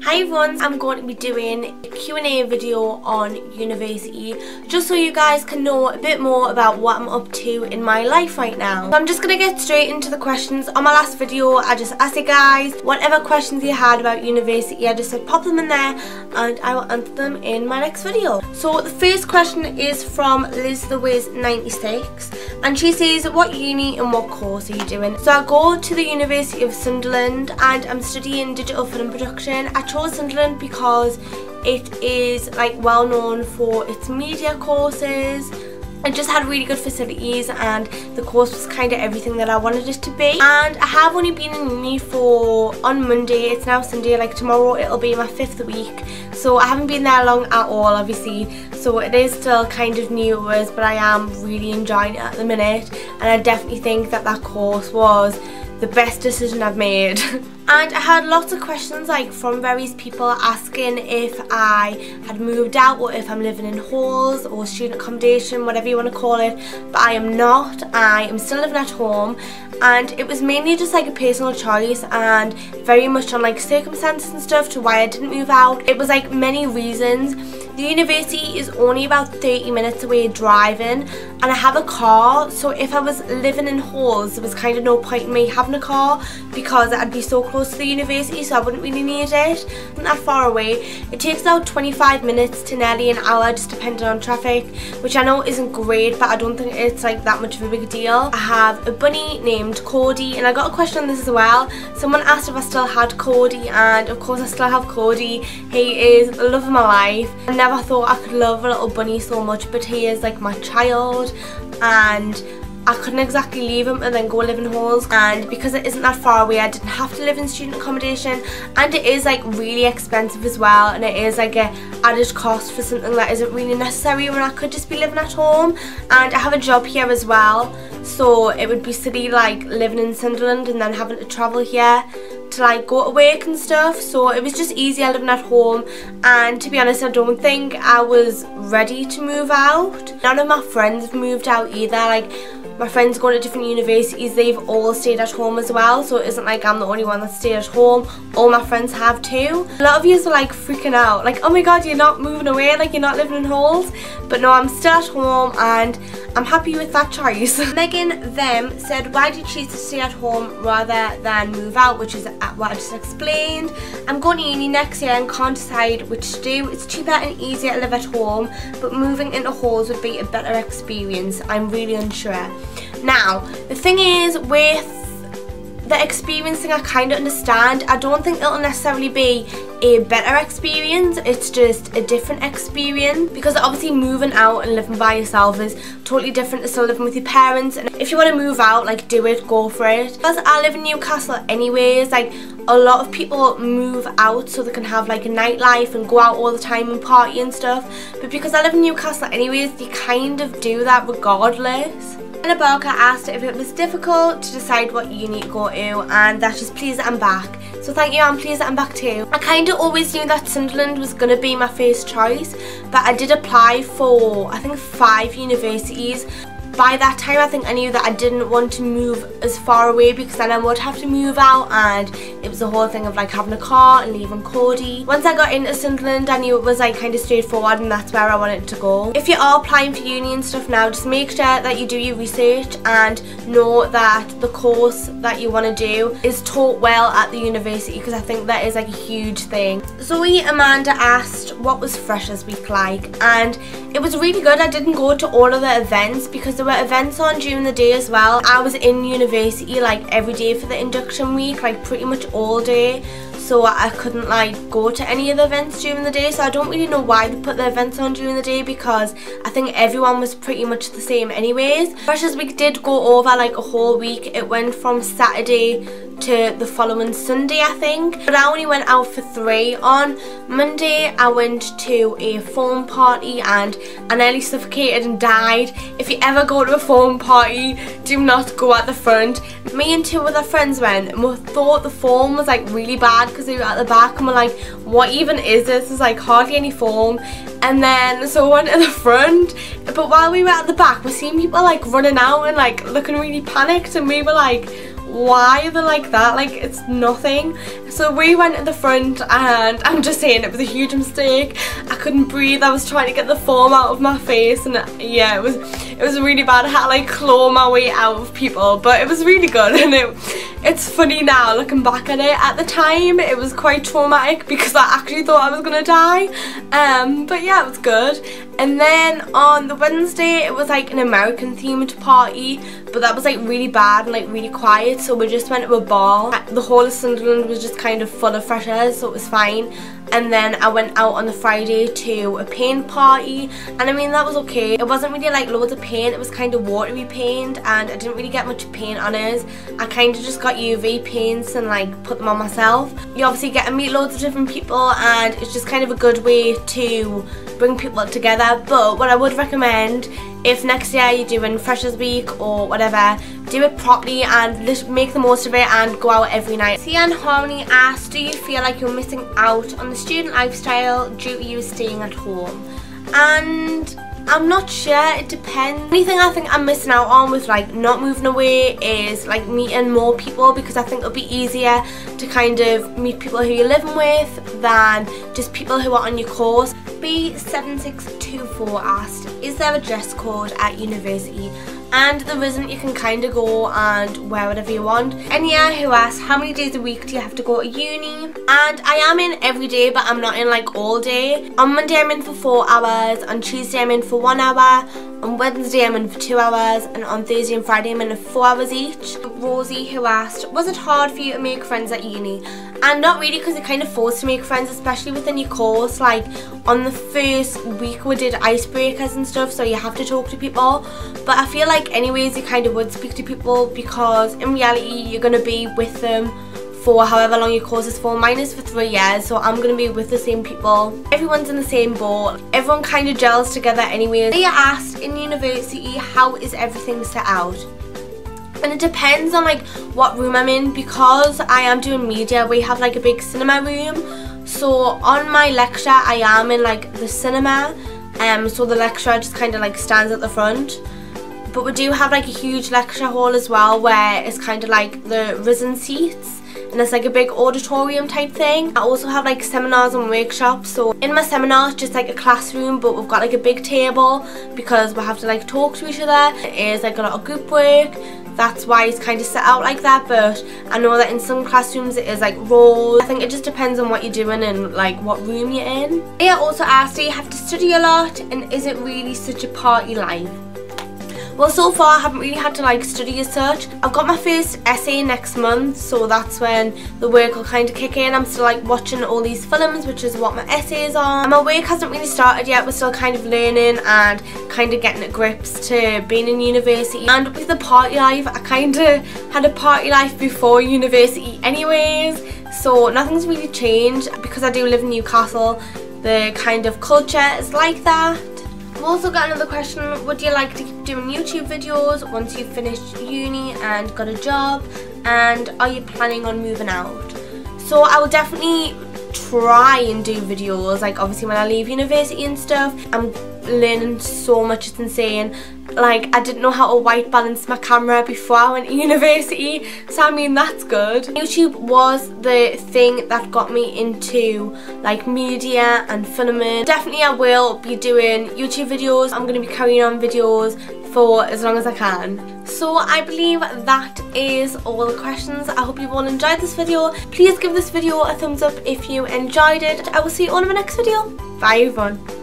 Hi everyone, I'm going to be doing a Q&A video on university just so you guys can know a bit more about what I'm up to in my life right now. So I'm just going to get straight into the questions. On my last video I just asked you guys whatever questions you had about university, I just said pop them in there and I will answer them in my next video. So the first question is from Liz the Wiz 96 and she says, what uni and what course are you doing? So I go to the University of Sunderland and I'm studying digital film production. I chose Sunderland because it is like well known for its media courses. It just had really good facilities and the course was kind of everything that I wanted it to be. And I have only been in uni on Monday, it's now Sunday, like tomorrow it'll be my 5th week. So I haven't been there long at all obviously. So it is still kind of new to us, but I am really enjoying it at the minute. And I definitely think that that course was the best decision I've made. And I had lots of questions like from various people asking if I had moved out or if I'm living in halls or student accommodation, whatever you want to call it, but I am not. I am still living at home and it was mainly just like a personal choice and very much on like circumstances and stuff to why I didn't move out. It was like many reasons. The university is only about 30 minutes away driving and I have a car, so if I was living in halls there was kind of no point in me having a car because I'd be so close to the university, so I wouldn't really need it. Not that far away. It takes about 25 minutes to nearly an hour just depending on traffic, which I know isn't great but I don't think it's like that much of a big deal. I have a bunny named Cody and I got a question on this as well. Someone asked if I still had Cody and of course I still have Cody. He is the love of my life. I never thought I could love a little bunny so much, but he is like my child and I couldn't exactly leave him and then go live in halls, and because it isn't that far away I didn't have to live in student accommodation, and it is like really expensive as well and it is like a added cost for something that isn't really necessary when I could just be living at home. And I have a job here as well, so it would be silly like living in Sunderland and then having to travel here to like go to work and stuff, so it was just easier living at home. And to be honest, I don't think I was ready to move out. None of my friends have moved out either. Like my friends go to different universities, they've all stayed at home as well, so it isn't like I'm the only one that stayed at home. All my friends have too. A lot of you are like freaking out like, oh my god, you're not moving away, like you're not living in halls. But no, I'm still at home and I'm happy with that choice. Megan Them said, why did you choose to stay at home rather than move out, which is what I just explained. I'm going to uni next year and can't decide which to do. It's cheaper and easier to live at home, but moving into halls would be a better experience. I'm really unsure. Now, the thing is with the experience thing, I kind of understand. I don't think it'll necessarily be a better experience, it's just a different experience, because obviously moving out and living by yourself is totally different to still living with your parents. And if you want to move out, like do it, go for it. Because I live in Newcastle anyways, like a lot of people move out so they can have like a nightlife and go out all the time and party and stuff, but because I live in Newcastle anyways, you kind of do that regardless. Anna Barker asked if it was difficult to decide what uni to go to, and that she's pleased that I'm back. So thank you, I'm pleased that I'm back too. I kind of always knew that Sunderland was going to be my first choice, but I did apply for I think 5 universities. By that time I think I knew that I didn't want to move as far away because then I would have to move out, and it was the whole thing of like having a car and leaving Cody. Once I got into Sunderland I knew it was like kind of straightforward and that's where I wanted to go. If you are applying for uni and stuff now, just make sure that you do your research and know that the course that you want to do is taught well at the university, because I think that is like a huge thing. Zoe Amanda asked what was Freshers Week like, and it was really good. I didn't go to all of the events because there were events on during the day as well. I was in university like every day for the induction week, like pretty much all day, so I couldn't like go to any of the events during the day. So I don't really know why they put the events on during the day, because I think everyone was pretty much the same anyways. Freshers Week did go over like a whole week. It went from Saturday to the following Sunday I think, but I only went out for 3. On Monday I went to a foam party and I nearly suffocated and died. If you ever go to a foam party, do not go at the front. Me and 2 other friends went and we thought the foam was like really bad because we were at the back and we're like, what even is this? There's like hardly any foam. And then so we went to the front, but while we were at the back we're seeing people like running out and like looking really panicked, and we were like, why they're like that, like it's nothing. So we went at the front and I'm just saying it was a huge mistake. I couldn't breathe, I was trying to get the foam out of my face, and yeah, it was really bad. I had to like claw my way out of people, but it was really good. And it's funny now looking back at it. At the time it was quite traumatic because I actually thought I was gonna die, but yeah, it was good. And then on the Wednesday it was like an American themed party, but that was like really bad and like really quiet, so we just went to a bar. The whole of Sunderland was just kind of full of freshers, so it was fine. And then I went out on the Friday to a paint party, and I mean that was okay. It wasn't really like loads of paint, it was kind of watery paint, and I didn't really get much paint on us. I kind of just got UV paints and like put them on myself. You obviously get to meet loads of different people, and it's just kind of a good way to bring people together. But what I would recommend, if next year you're doing Freshers Week or whatever, do it properly and make the most of it and go out every night. Sia and Harmony asked, do you feel like you're missing out on the student lifestyle due to you staying at home? And I'm not sure, it depends. The only thing I think I'm missing out on with like not moving away is like meeting more people, because I think it'll be easier to kind of meet people who you're living with than just people who are on your course. B7624 asked, is there a dress code at university? And there isn't, you can kind of go and wear whatever you want. Enya, who asked, how many days a week do you have to go to uni? And I am in every day, but I'm not in like all day. On Monday I'm in for 4 hours, on Tuesday I'm in for 1 hour, on Wednesday I'm in for 2 hours, and on Thursday and Friday I'm in for 4 hours each. Rosie, who asked, was it hard for you to make friends at uni? And not really, because you're kind of forced to make friends, especially within your course. Like on the first week we did icebreakers and stuff, so you have to talk to people. But I feel like anyways you kind of would speak to people, because in reality you're going to be with them for however long your course is for. Mine is for 3 years, so I'm going to be with the same people. Everyone's in the same boat. Everyone kind of gels together anyways. They asked, in university, how is everything set out? And it depends on like what room I'm in, because I am doing media. We have like a big cinema room, so on my lecture I am in like the cinema, so the lecturer just kind of like stands at the front. But we do have like a huge lecture hall as well, where it's kind of like the risen seats, and it's like a big auditorium type thing. I also have like seminars and workshops. So in my seminar it's just like a classroom, but we've got like a big table because we have to like talk to each other. It is like a lot of group work. That's why it's kind of set out like that, but I know that in some classrooms it is like roles. I think it just depends on what you're doing and like what room you're in. They also asked, do you have to study a lot, and is it really such a party life? Well, so far I haven't really had to like study as such. I've got my first essay next month, so that's when the work will kind of kick in. I'm still like watching all these films, which is what my essay is on. And my work hasn't really started yet. We're still kind of learning and kind of getting at grips to being in university. And with the party life, I kind of had a party life before university anyways, so nothing's really changed. Because I do live in Newcastle, the kind of culture is like that. I've also got another question, would you like to keep doing YouTube videos once you've finished uni and got a job, and are you planning on moving out? So I will definitely try and do videos, like obviously when I leave university and stuff. I'm learning so much, it's insane. Like I didn't know how to white balance my camera before I went to university, so I mean that's good. YouTube was the thing that got me into like media and filming. Definitely I will be doing YouTube videos. I'm going to be carrying on videos for as long as I can. So I believe that is all the questions. I hope you've all enjoyed this video. Please give this video a thumbs up if you enjoyed it. I will see you all in my next video. Bye everyone.